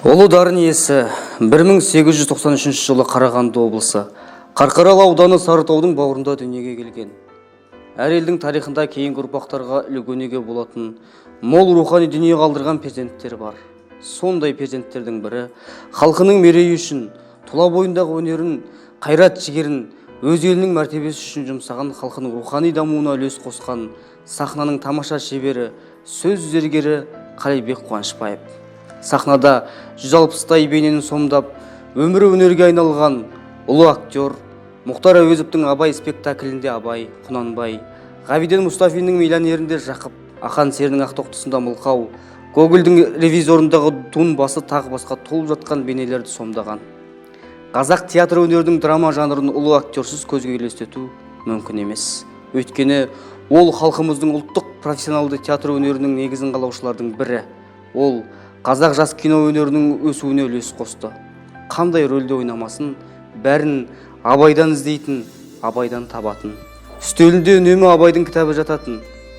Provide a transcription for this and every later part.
Ұлы дарын иесі 1893 жылы Қарағанды облысы Қарқаралы ауданы Сарытаудың бауырында дүниеге келген. Әр елдің тарихында кейінгі ұрпақтарға үлгі-өнеге болатын мол рухани дүние қалдырған перзенттер бар. Сондай перзенттердің бірі халқының мерейі үшін тұла бойындағы өнерін, қайрат-жігерін өз елінің мәртебесі үшін жұмсаған, халқының рухани дамуына үлес қосқан сахнаның тамаша шебері, сөз зергері Қалайбек Қуанышбаев. Сахнада 160-тай бейнені сомдап, өмірі өнерге айналған ұлы актер Мұхтар Әуезовтің Абай спектаклінде Абай, Құнанбай, Ғабиден Мұстафиннің Миллионерінде Жақып, Ақан серінің Ақтоқтысында Мылқау, Гогольдің Ревизорындағы Дун басы тағы басқа толып жатқан бейнелерді сомдаған. Қазақ театр өнерінің драма жанрын ұлы актерсіз көзге елестету мүмкін емес. Өйткені ол халқымыздың ұлттық профессионалды театр өнерінің негізін қалаушылардың бірі. Ол қазақ жас кино өнерінің өсуіне үлес қосты. Қандай рөлде ойнамасын, бәрін Абайдан іздейтін, Абайдан табатын. Үстелінде үнемі Абайдың кітабы жататын.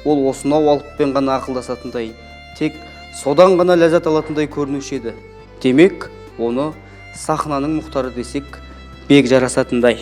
Ол осынау алыппен ғана ақылдасатындай, тек содан ғана ләззат алатындай көрінуші еді. Демек, оны сахнаның Мұхтары десек, бек жарасатындай.